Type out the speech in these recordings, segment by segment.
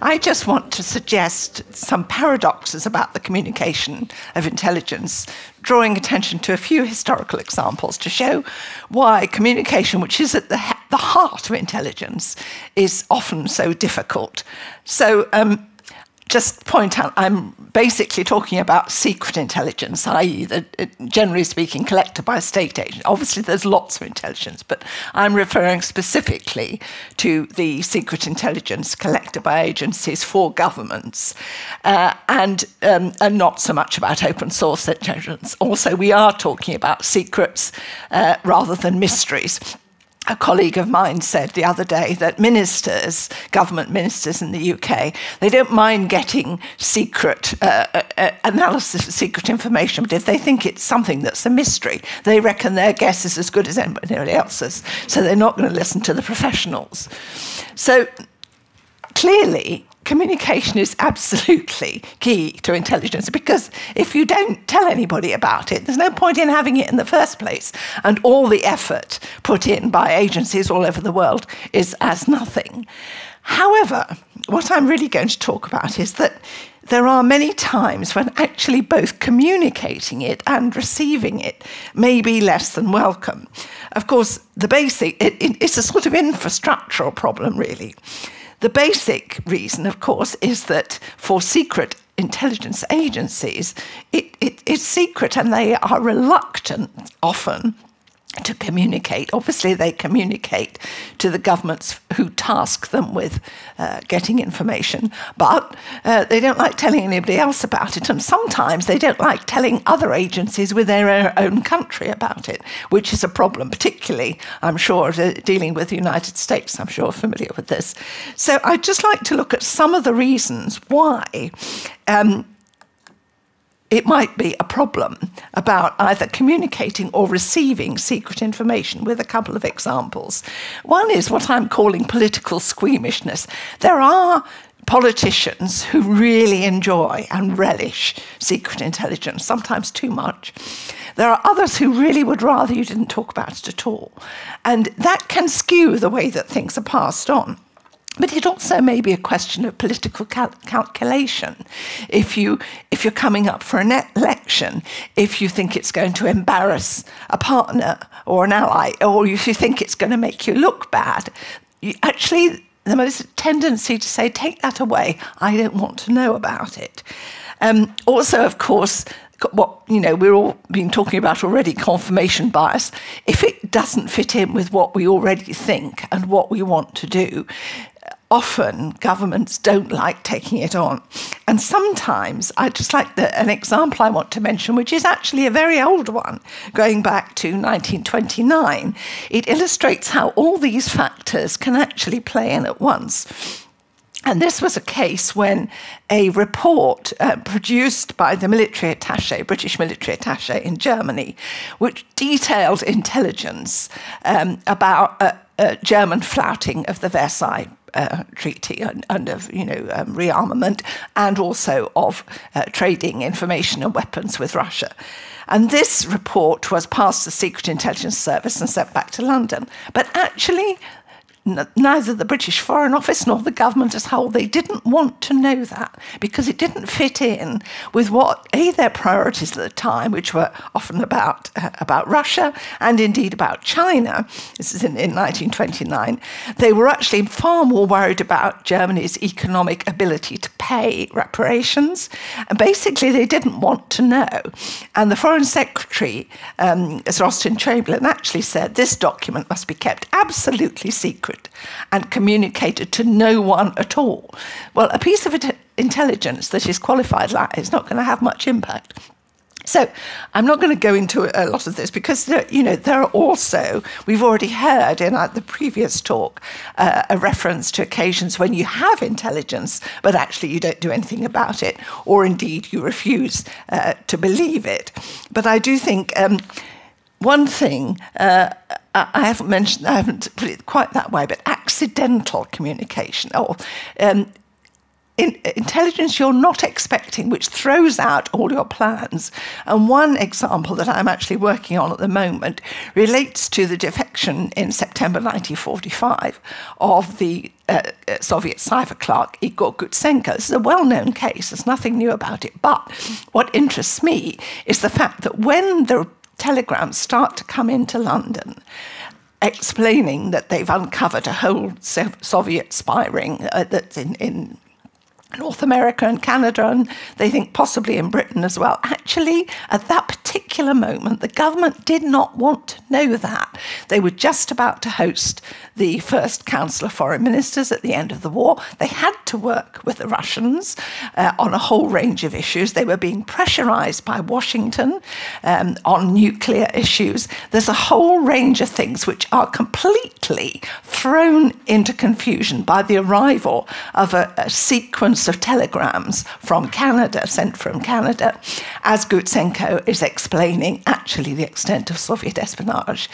I just want to suggest some paradoxes about the communication of intelligence, drawing attention to a few historical examples to show why communication, which is at the heart of intelligence, is often so difficult. So just point out, I'm basically talking about secret intelligence, i.e. generally speaking, collected by a state agent. Obviously, there's lots of intelligence, but I'm referring specifically to the secret intelligence collected by agencies for governments, and not so much about open source intelligence. Also, we are talking about secrets rather than mysteries. A colleague of mine said the other day that ministers, government ministers in the UK, they don't mind getting secret analysis of secret information, but if they think it's something that's a mystery, they reckon their guess is as good as anybody else's, so they're not going to listen to the professionals. So clearly, communication is absolutely key to intelligence, because if you don't tell anybody about it, there's no point in having it in the first place. And all the effort put in by agencies all over the world is as nothing. However, what I'm really going to talk about is that there are many times when actually both communicating it and receiving it may be less than welcome. Of course, the basic, it's a sort of infrastructural problem, really. The basic reason, of course, is that for secret intelligence agencies, it's secret and they are reluctant often to communicate. Obviously, they communicate to the governments who task them with getting information, but they don't like telling anybody else about it, and sometimes they don't like telling other agencies within their own country about it, which is a problem, particularly, I'm sure, dealing with the United States. I'm sure familiar with this. So I'd just like to look at some of the reasons why it might be a problem about either communicating or receiving secret information, with a couple of examples. One is what I'm calling political squeamishness. There are politicians who really enjoy and relish secret intelligence, sometimes too much. There are others who really would rather you didn't talk about it at all. And that can skew the way that things are passed on. But it also may be a question of political calculation. If you're coming up for an election, if you think it's going to embarrass a partner or an ally, or if you think it's going to make you look bad, actually the most tendency to say, take that away, I don't want to know about it. Also, of course, what we're all been talking about already, confirmation bias. If it doesn't fit in with what we already think and what we want to do, often governments don't like taking it on. And sometimes, I just like an example I want to mention, which is actually a very old one, going back to 1929. It illustrates how all these factors can actually play in at once. And this was a case when a report produced by the military attaché, British military attaché in Germany, which detailed intelligence about German flouting of the Versailles Treaty and of rearmament, and also of trading information and weapons with Russia. And this report was passed the Secret Intelligence Service and sent back to London. But actually, neither the British Foreign Office nor the government as a whole, they didn't want to know that, because it didn't fit in with what, their priorities at the time, which were often about Russia and indeed about China. This is in 1929. They were actually far more worried about Germany's economic ability to pay reparations. And basically, they didn't want to know. And the Foreign Secretary, Sir Austin Chamberlain, actually said this document must be kept absolutely secret and communicated to no one at all. Well, a piece of intelligence that is qualified like that is not going to have much impact. So I'm not going to go into a lot of this, because there are also, we've already heard in the previous talk, a reference to occasions when you have intelligence, but actually you don't do anything about it, or indeed you refuse to believe it. But I do think one thing, I haven't put it quite that way, but accidental communication, or intelligence you're not expecting, which throws out all your plans. And one example that I'm actually working on at the moment relates to the defection in September 1945 of the Soviet cipher clerk Igor Gutsenko. This is a well-known case. There's nothing new about it. But what interests me is the fact that when the telegrams start to come into London, explaining that they've uncovered a whole Soviet spy ring that's in North America and Canada, and they think possibly in Britain as well. Actually, at that particular moment, the government did not want to know that. They were just about to host the first Council of Foreign Ministers at the end of the war. They had to work with the Russians on a whole range of issues. They were being pressurized by Washington on nuclear issues. There's a whole range of things which are completely thrown into confusion by the arrival of a sequence of telegrams from Canada, sent from Canada, as Gutsenko is explaining actually the extent of Soviet espionage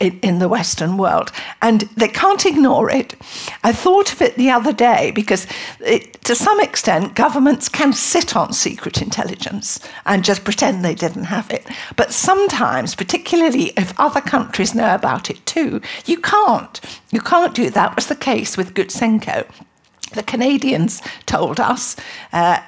in the Western world. And they can't ignore it. I thought of it the other day because to some extent governments can sit on secret intelligence and just pretend they didn't have it. But sometimes, particularly if other countries know about it too, you can't. You can't do that. That was the case with Gutsenko. The Canadians told us,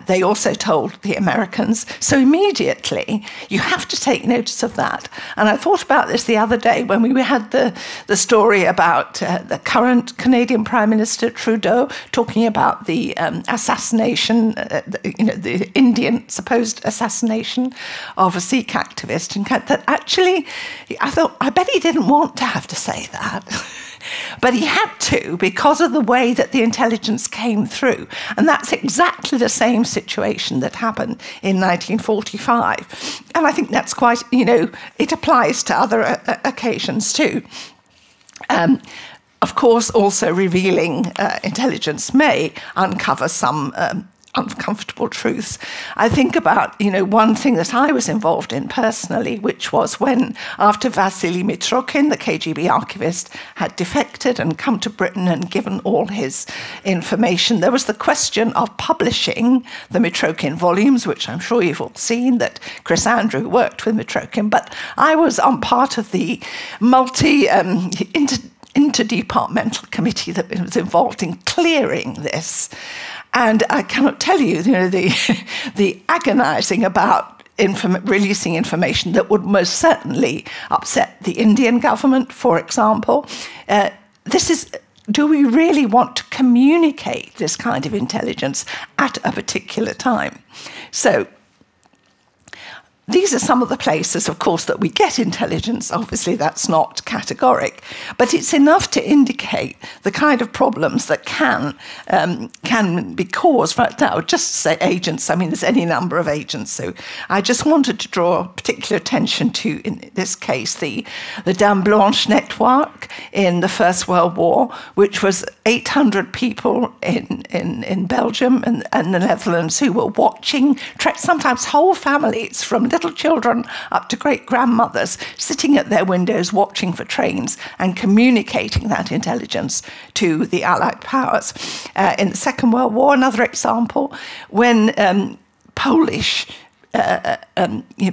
they also told the Americans. So immediately, you have to take notice of that. And I thought about this the other day when we had the story about the current Canadian Prime Minister Trudeau talking about the assassination, the Indian supposed assassination of a Sikh activist. And that actually, I thought, I bet he didn't want to have to say that. But he had to because of the way that the intelligence came through. And that's exactly the same situation that happened in 1945. And I think that's quite, it applies to other occasions too. Of course, also revealing intelligence may uncover some uncomfortable truths. I think about, one thing that I was involved in personally, which was when, after Vasily Mitrokhin, the KGB archivist, had defected and come to Britain and given all his information, there was the question of publishing the Mitrokhin volumes, which I'm sure you've all seen, that Chris Andrew worked with Mitrokhin. But I was on part of the interdepartmental committee that was involved in clearing this. And I cannot tell you, the agonizing about releasing information that would most certainly upset the Indian government, for example. Do we really want to communicate this kind of intelligence at a particular time? So these are some of the places, of course, that we get intelligence. Obviously, that's not categoric, but it's enough to indicate the kind of problems that can be caused. Right now, just say agents. I mean, there's any number of agents. So I just wanted to draw particular attention to, in this case, the Dame Blanche network in the First World War, which was 800 people in Belgium and the Netherlands who were watching, sometimes whole families from little children up to great-grandmothers sitting at their windows watching for trains and communicating that intelligence to the Allied powers. In the Second World War, another example, when Polish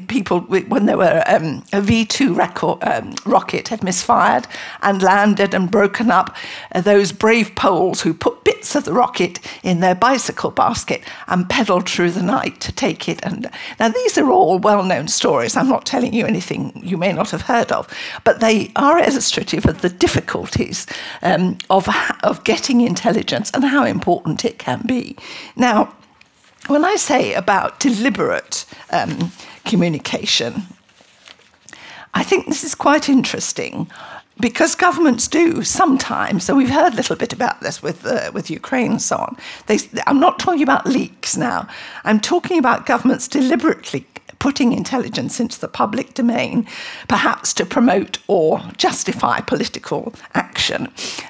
people, when there were a V2 rocket had misfired and landed and broken up, those brave Poles who put bits of the rocket in their bicycle basket and pedaled through the night to take it. And now these are all well-known stories. I'm not telling you anything you may not have heard of, but they are illustrative of the difficulties of getting intelligence and how important it can be. Now, when I say about deliberate communication, I think this is quite interesting because governments do sometimes, so we've heard a little bit about this with Ukraine and so on. I'm not talking about leaks now. I'm talking about governments deliberately putting intelligence into the public domain, perhaps to promote or justify political action.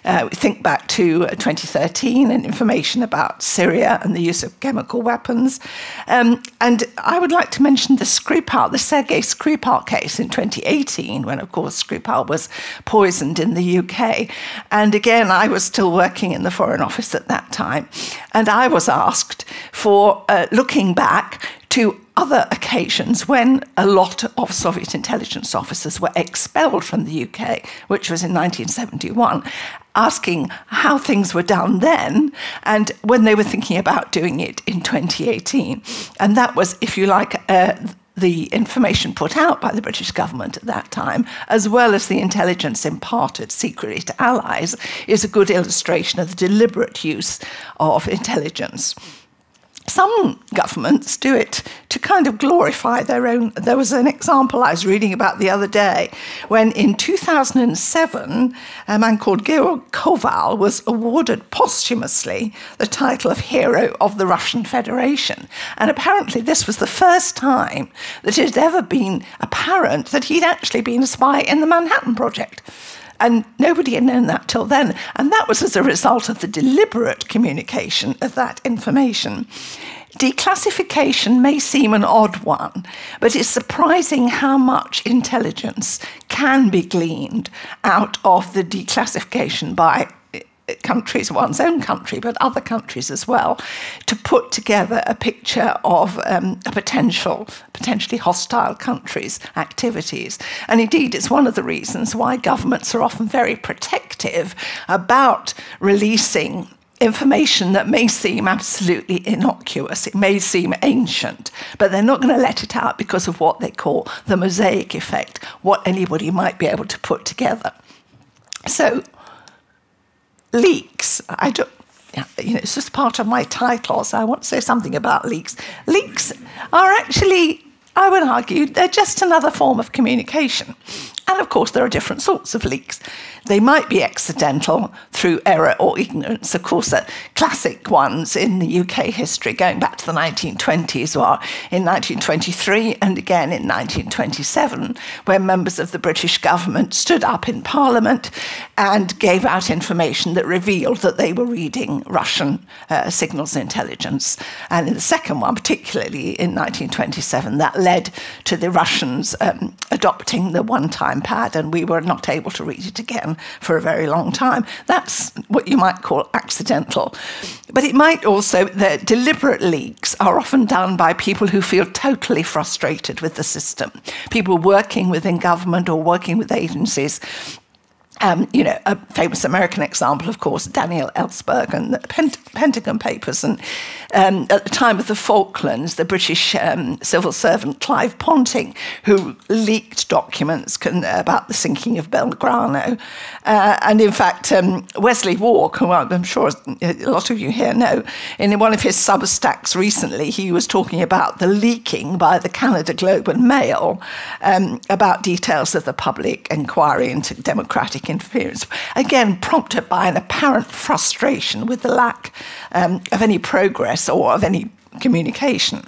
We think back to 2013 and information about Syria and the use of chemical weapons. And I would like to mention the Sergei Skripal case in 2018, when, of course, Skripal was poisoned in the UK. And again, I was still working in the Foreign Office at that time, and I was asked for looking back to other occasions when a lot of Soviet intelligence officers were expelled from the UK, which was in 1971, asking how things were done then and when they were thinking about doing it in 2018. And that was, if you like, the information put out by the British government at that time, as well as the intelligence imparted secretly to allies, is a good illustration of the deliberate use of intelligence. Some governments do it to kind of glorify their own. There was an example I was reading about the other day when in 2007, a man called Gill was awarded posthumously the title of Hero of the Russian Federation. And apparently this was the first time that it had ever been apparent that he'd actually been a spy in the Manhattan Project. And nobody had known that till then. And that was as a result of the deliberate communication of that information. Declassification may seem an odd one, but it's surprising how much intelligence can be gleaned out of the declassification by countries, one's own country, but other countries as well, to put together a picture of a potentially hostile country's activities. And indeed, it's one of the reasons why governments are often very protective about releasing information that may seem absolutely innocuous, it may seem ancient, but they're not going to let it out because of what they call the mosaic effect, what anybody might be able to put together. So, leaks. It's just part of my title, so I want to say something about leaks. Leaks are actually, I would argue, they're just another form of communication. And of course, there are different sorts of leaks. They might be accidental through error or ignorance. Of course, the classic ones in the UK history going back to the 1920s were in 1923 and again in 1927, where members of the British government stood up in Parliament and gave out information that revealed that they were reading Russian signals intelligence. And in the second one, particularly in 1927, that led to the Russians adopting the one-time pad, and we were not able to read it again for a very long time. That's what you might call accidental. But it might also, the deliberate leaks are often done by people who feel totally frustrated with the system, people working within government or working with agencies. A famous American example, of course, Daniel Ellsberg and the Pentagon Papers. And at the time of the Falklands, the British civil servant Clive Ponting, who leaked documents about the sinking of Belgrano. And in fact, Wesley Walk, who I'm sure a lot of you here know, in one of his Substacks recently, he was talking about the leaking by the Canada Globe and Mail about details of the public inquiry into democratic interference, again prompted by an apparent frustration with the lack of any progress or of any communication.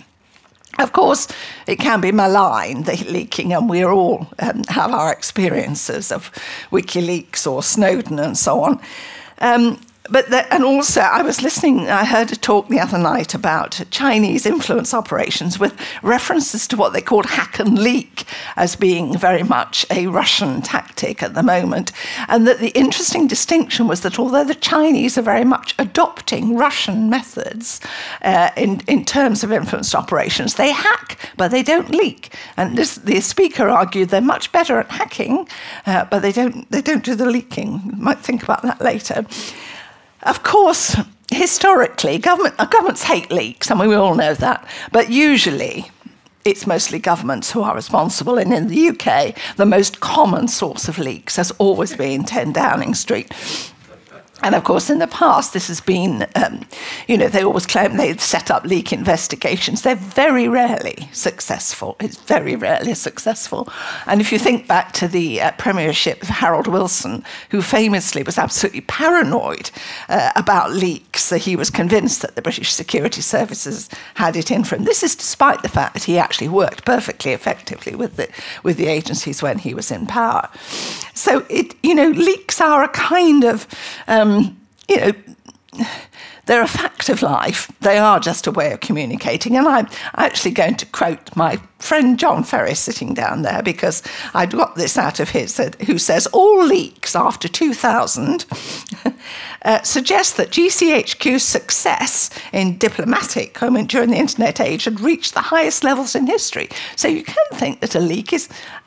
Of course, it can be malign, the leaking, and we all have our experiences of WikiLeaks or Snowden and so on. And also, I heard a talk the other night about Chinese influence operations with references to what they called hack and leak as being very much a Russian tactic at the moment. And that the interesting distinction was that although the Chinese are very much adopting Russian methods in terms of influence operations, they hack, but they don't leak. And the speaker argued they're much better at hacking, but they don't do the leaking. You might think about that later. Of course, historically, governments hate leaks, and we all know that, but usually it's mostly governments who are responsible. And in the UK, the most common source of leaks has always been 10 Downing Street. And of course, in the past, this has been, they always claim they'd set up leak investigations. They're very rarely successful. It's very rarely successful. And if you think back to the premiership of Harold Wilson, who famously was absolutely paranoid about leaks, so he was convinced that the British security services had it in for him. This is despite the fact that he actually worked perfectly effectively with the agencies when he was in power. So, leaks are a kind of... they're a fact of life. They are just a way of communicating. And I'm actually going to quote my friend John Ferris sitting down there, because I got this out of his, who says, all leaks after 2000 suggest that GCHQ's success in diplomatic comment during the internet age had reached the highest levels in history. So you can think that a leak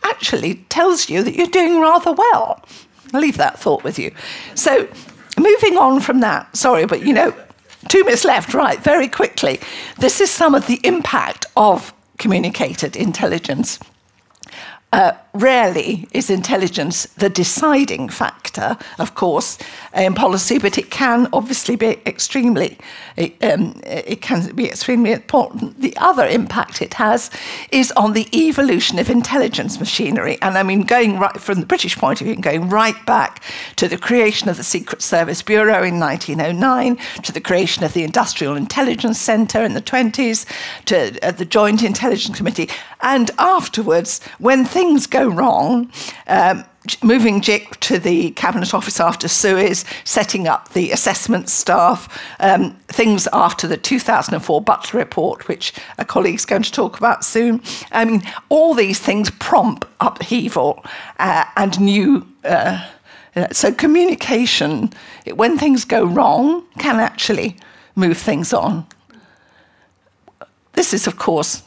actually tells you that you're doing rather well. I'll leave that thought with you. So moving on from that, sorry, but 2 minutes left, right, very quickly. This is some of the impact of communicated intelligence. Rarely is intelligence the deciding factor, of course, in policy, but it can obviously be extremely important. The other impact it has is on the evolution of intelligence machinery. And I mean, going right from the British point of view, going right back to the creation of the Secret Service Bureau in 1909, to the creation of the Industrial Intelligence Centre in the 1920s, to the Joint Intelligence Committee, and afterwards, when things go wrong, moving Gill to the Cabinet Office after Suez, setting up the assessment staff, things after the 2004 Butler Report, which a colleague's going to talk about soon. I mean, all these things prompt upheaval and new... so communication, when things go wrong, can actually move things on. This is, of course,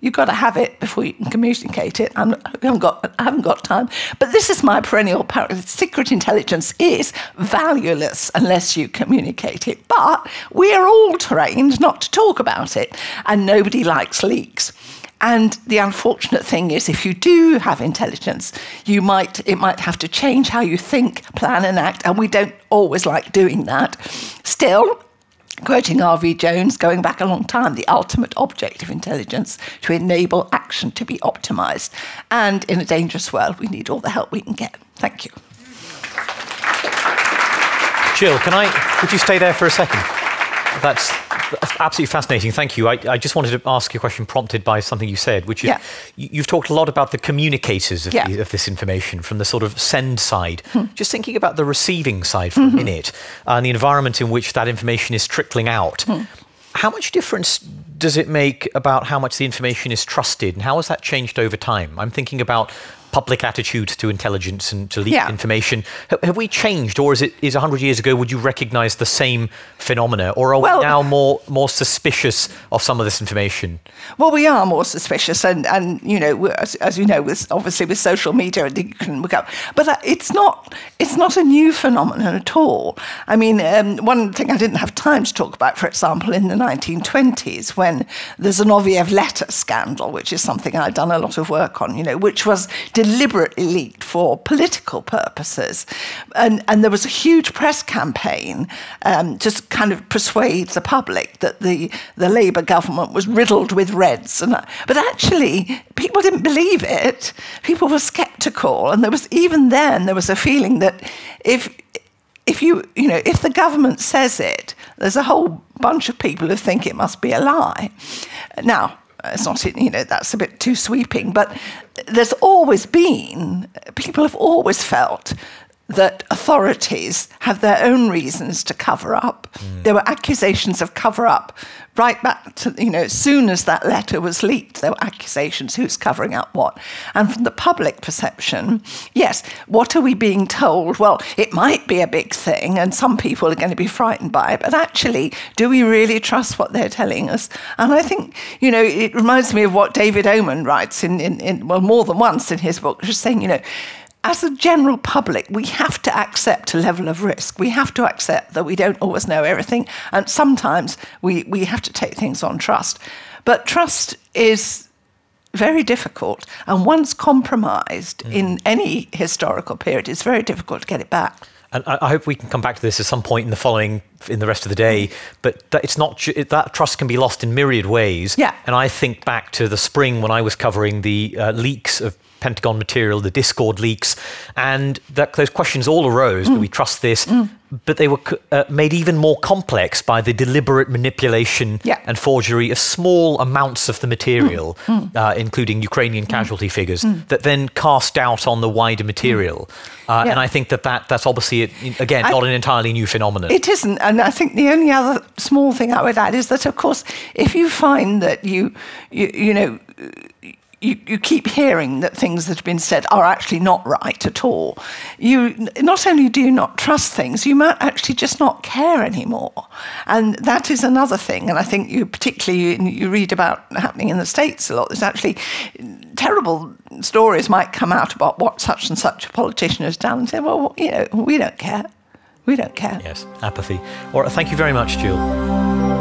you've got to have it before you can communicate it. I haven't got time. But this is my perennial parallel. Secret intelligence is valueless unless you communicate it. But we are all trained not to talk about it. And nobody likes leaks. And the unfortunate thing is, if you do have intelligence, it might have to change how you think, plan and act. And we don't always like doing that. Still, quoting R.V. Jones, going back a long time, the ultimate object of intelligence to enable action to be optimised. And in a dangerous world, we need all the help we can get. Thank you. Gill, would you stay there for a second? That's absolutely fascinating. Thank you. I just wanted to ask you a question prompted by something you said, which is you've talked a lot about the communicators of this information from the sort of send side. Just thinking about the receiving side for a minute and the environment in which that information is trickling out. How much difference does it make about how much the information is trusted, and how has that changed over time? I'm thinking about public attitudes to intelligence and to leaked information. Have we changed, or is 100 years ago, would you recognise the same phenomena, or are we now more suspicious of some of this information? Well, we are more suspicious, and as you know, obviously with social media, you can look up. But it's not a new phenomenon at all. I mean, one thing I didn't have time to talk about, for example, in the 1920s, when the Zinoviev letter scandal, which is something I'd done a lot of work on, which was deliberately leaked for political purposes. And there was a huge press campaign to kind of persuade the public that the Labour government was riddled with Reds. But actually, people didn't believe it. People were sceptical. And there was a feeling that if the government says it, there's a whole bunch of people who think it must be a lie. Now, it's not, that's a bit too sweeping, but people have always felt that authorities have their own reasons to cover up. There were accusations of cover-up right back to, as soon as that letter was leaked, there were accusations who's covering up what. And from the public perception, yes, what are we being told? Well, it might be a big thing and some people are going to be frightened by it, but actually, do we really trust what they're telling us? And I think, it reminds me of what David Oman writes in more than once in his book, just saying, as a general public, we have to accept a level of risk. We have to accept that we don't always know everything. And sometimes we have to take things on trust. But trust is very difficult. And once compromised in any historical period, it's very difficult to get it back. And I hope we can come back to this at some point in the rest of the day. But it's not that trust can be lost in myriad ways. Yeah. And I think back to the spring when I was covering the leaks of Pentagon material, the Discord leaks, and those questions all arose. Do we trust this? But they were made even more complex by the deliberate manipulation and forgery of small amounts of the material, including Ukrainian casualty figures, that then cast doubt on the wider material. And I think that's obviously, again, not an entirely new phenomenon. It isn't. And I think the only other small thing I would add is that, of course, if you find that you keep hearing that things that have been said are actually not right at all, you not only do you not trust things, you might actually just not care anymore. And that is another thing. And I think you read about happening in the States a lot. There's actually terrible stories might come out about what such and such a politician has done and say, well, we don't care. We don't care. Yes, apathy. All right, thank you very much, Gill.